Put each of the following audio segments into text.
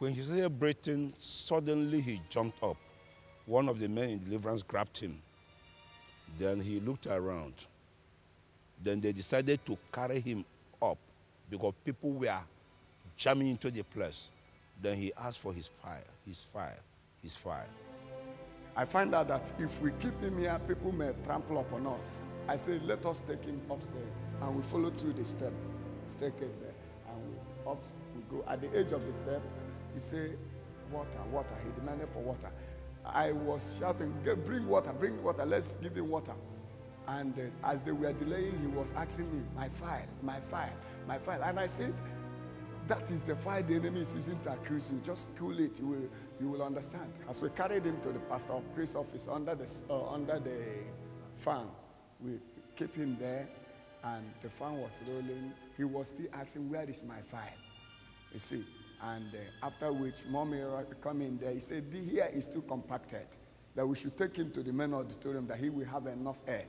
When he started breathing, suddenly he jumped up. One of the men in deliverance grabbed him. Then he looked around. Then they decided to carry him up because people were jamming into the place. Then he asked for his file. I find out that if we keep him here, people may trample upon us. I say, let us take him upstairs. And we follow through the staircase there. And we go. At the edge of the step, he said, water, water. He demanded for water. I was shouting, bring water, let's give him water. And as they were delaying, he was asking me, my file. And I said, that is the file the enemy is using to accuse you. Just cool it, you will understand. As we carried him to the pastor of Christ's office under the fan, we keep him there, and the fan was rolling. He was still asking, where is my file? You see. And after which, Mommy come in there, he said, here is too compacted, that we should take him to the main auditorium, that he will have enough air.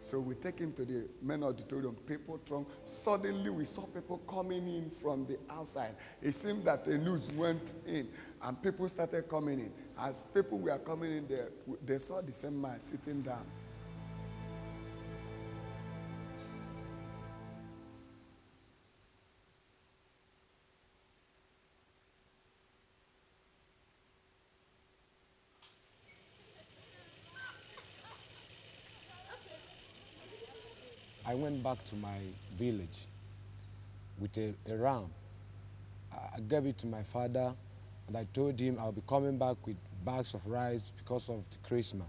So we take him to the main auditorium, people throng. Suddenly we saw people coming in from the outside. It seemed that the news went in, and people started coming in. As people were coming in there, they saw the same man sitting down. I went back to my village with a ram. I gave it to my father, and I told him I'll be coming back with bags of rice because of the Christmas.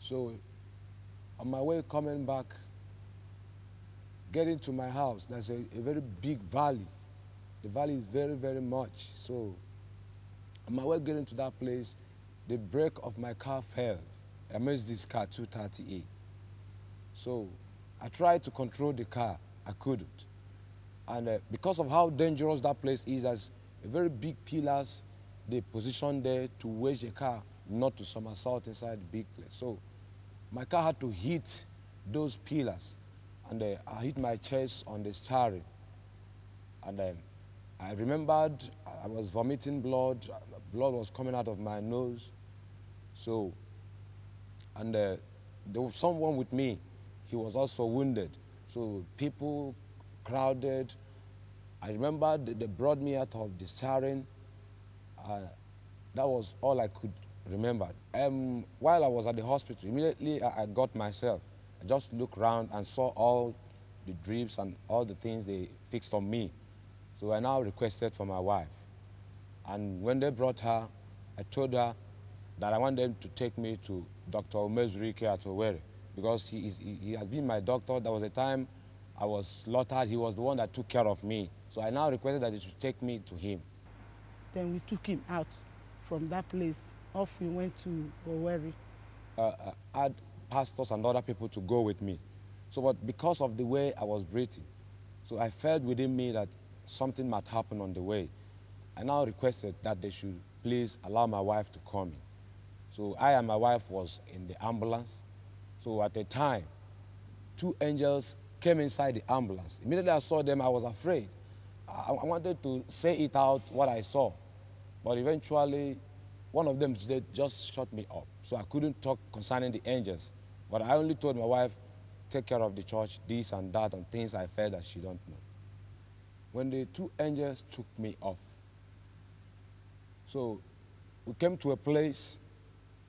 So on my way coming back, getting to my house, there's a very big valley. The valley is very, very much. So on my way getting to that place, the brake of my car failed. I missed this car 238. So I tried to control the car. I couldn't. And because of how dangerous that place is, there's a very big pillars they positioned there to wedge the car not to somersault inside the big place. So my car had to hit those pillars, and I hit my chest on the steering. And I remembered I was vomiting blood. Blood was coming out of my nose. So, and there was someone with me. He was also wounded. So people crowded. I remember they brought me out of the steering. That was all I could remember. While I was at the hospital, immediately I got myself. I just looked around and saw all the drips and all the things they fixed on me. So I now requested for my wife. And when they brought her, I told her that I want them to take me to Dr. Umezurike at Owerri, because he has been my doctor. There was a time I was slaughtered. He was the one that took care of me. So I now requested that they should take me to him. Then we took him out from that place. Off we went to Owerri. I had pastors and other people to go with me. So, but because of the way I was breathing, so I felt within me that something might happen on the way. I now requested that they should please allow my wife to come in. So I and my wife was in the ambulance. So at the time, two angels came inside the ambulance. Immediately I saw them, I was afraid. I wanted to say it out, what I saw. But eventually, one of them just shut me up. So I couldn't talk concerning the angels. But I only told my wife, take care of the church, this and that, and things I felt that she don't know. When the two angels took me off, so we came to a place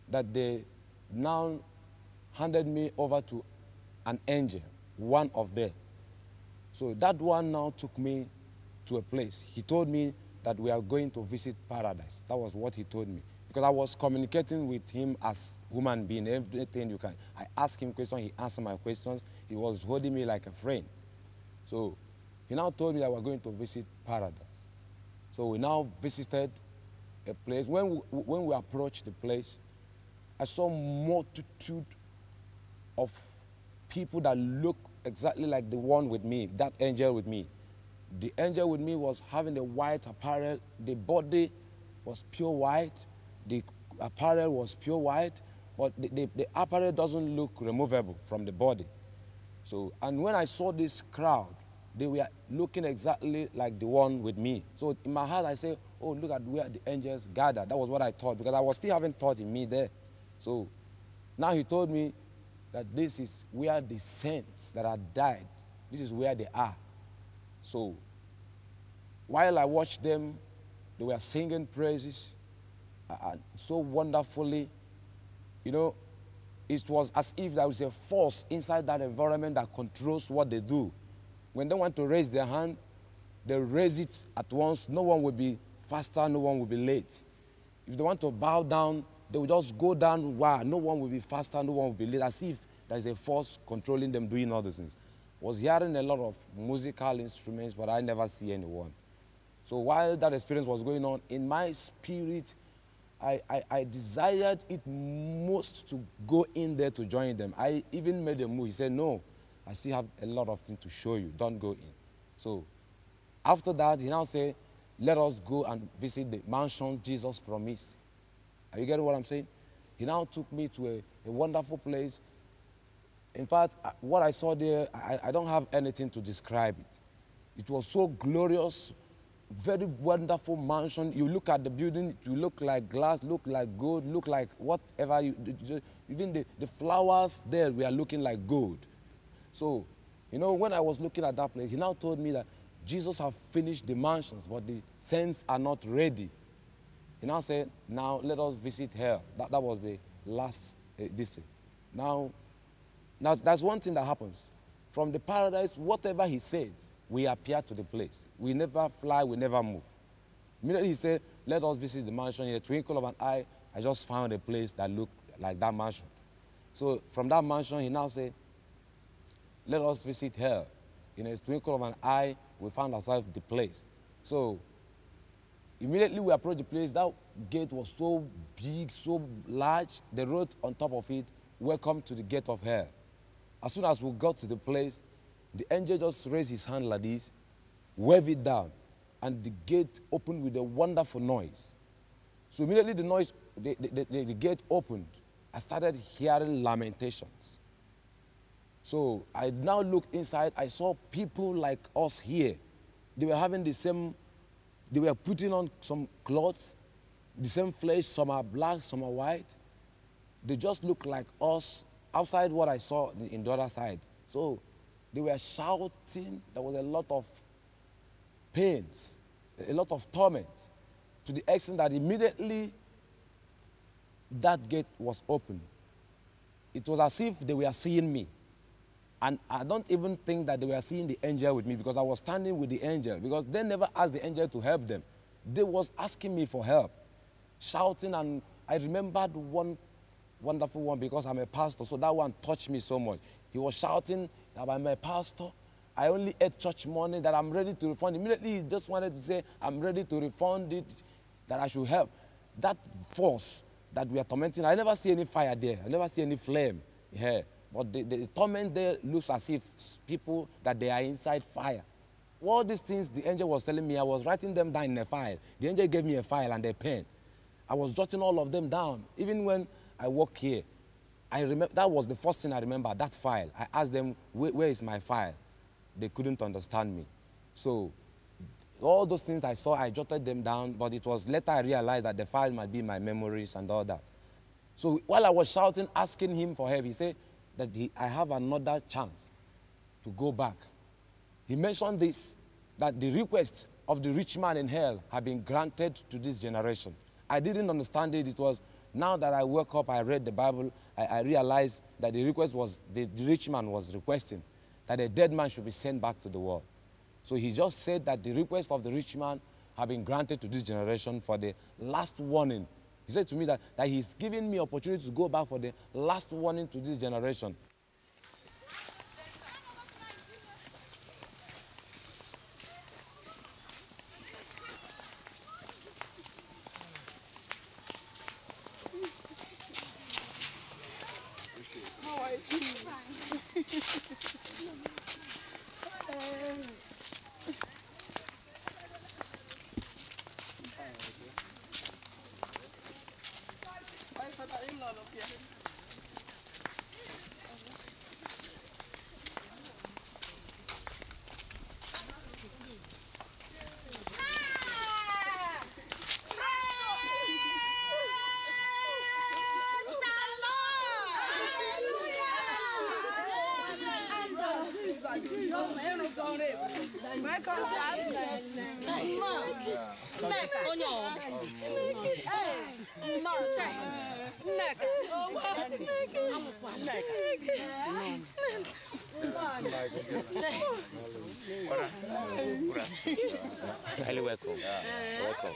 that they now handed me over to an angel, one of them. So that one now took me to a place. He told me that we are going to visit paradise. That was what he told me. Because I was communicating with him as human being, everything you can. I asked him questions, he answered my questions. He was holding me like a friend. So he now told me that we're going to visit paradise. So we now visited a place. When we approached the place, I saw multitude of people that look exactly like the one with me, that angel with me. The angel with me was having a white apparel. The body was pure white. The apparel was pure white, but the apparel doesn't look removable from the body. So, and when I saw this crowd, they were looking exactly like the one with me. So in my heart, I said, oh, look at where the angels gathered. That was what I thought, because I was still having thought in me there. So now he told me that this is where the saints that had died, this is where they are. So while I watched them, they were singing praises so wonderfully. You know, it was as if there was a force inside that environment that controls what they do. When they want to raise their hand, they raise it at once. No one will be faster, no one will be late. If they want to bow down, they will just go down. Wow, no one will be faster, no one will be late, as if there's a force controlling them doing all those things. I was hearing a lot of musical instruments, but I never see anyone. So while that experience was going on, in my spirit, I desired it most to go in there to join them. I even made a move. He said, no, I still have a lot of things to show you. Don't go in. So after that, he now said, let us go and visit the mansion Jesus promised. Are you getting what I'm saying? He now took me to a wonderful place. In fact, what I saw there, I don't have anything to describe it. It was so glorious, very wonderful mansion. You look at the building, it will look like glass, look like gold, look like whatever. Even the flowers there were looking like gold. So, you know, when I was looking at that place, he now told me that Jesus have finished the mansions, but the saints are not ready. He now said, now let us visit hell. That was the last this. Now, that's one thing that happens. From the paradise, whatever he says, we appear to the place. We never fly, we never move. Immediately he said, let us visit the mansion. In a twinkle of an eye, I just found a place that looked like that mansion. So from that mansion, he now said, let us visit hell. In a twinkle of an eye, we found ourselves the place. So immediately we approached the place. That gate was so big, so large. They wrote on top of it, welcome to the gate of hell. As soon as we got to the place, the angel just raised his hand like this, waved it down, and the gate opened with a wonderful noise. So immediately the noise, the gate opened. I started hearing lamentations. So I now looked inside. I saw people like us here. They were having the same, they were putting on some clothes, the same flesh. Some are black, some are white. They just looked like us outside what I saw in the other side. So they were shouting. There was a lot of pains, a lot of torment, to the extent that immediately that gate was open. It was as if they were seeing me. And I don't even think that they were seeing the angel with me, because I was standing with the angel, because they never asked the angel to help them. They was asking me for help, shouting. And I remembered one wonderful one, because I'm a pastor, so that one touched me so much. He was shouting that I'm a pastor. I only ate church money, that I'm ready to refund. Immediately he just wanted to say, I'm ready to refund it, that I should help. That force that we are tormenting, I never see any fire there. I never see any flame here. But the torment there looks as if people, that they are inside fire. All these things the angel was telling me, I was writing them down in a file. The angel gave me a file and a pen. I was jotting all of them down. Even when I walk here, I remember, that was the first thing I remember, that file. I asked them, where is my file? They couldn't understand me. So all those things I saw, I jotted them down, but it was later I realized that the file might be my memories and all that. So while I was shouting, asking him for help, he said that I have another chance to go back. He mentioned this, that the request of the rich man in hell had been granted to this generation. I didn't understand it. It was now that I woke up, I read the Bible, I realized that the request was, the rich man was requesting that a dead man should be sent back to the world. So he just said that the request of the rich man had been granted to this generation for the last warning. He said to me that he's giving me opportunity to go back for the last warning to this generation. How are you? Highly welcome. Welcome.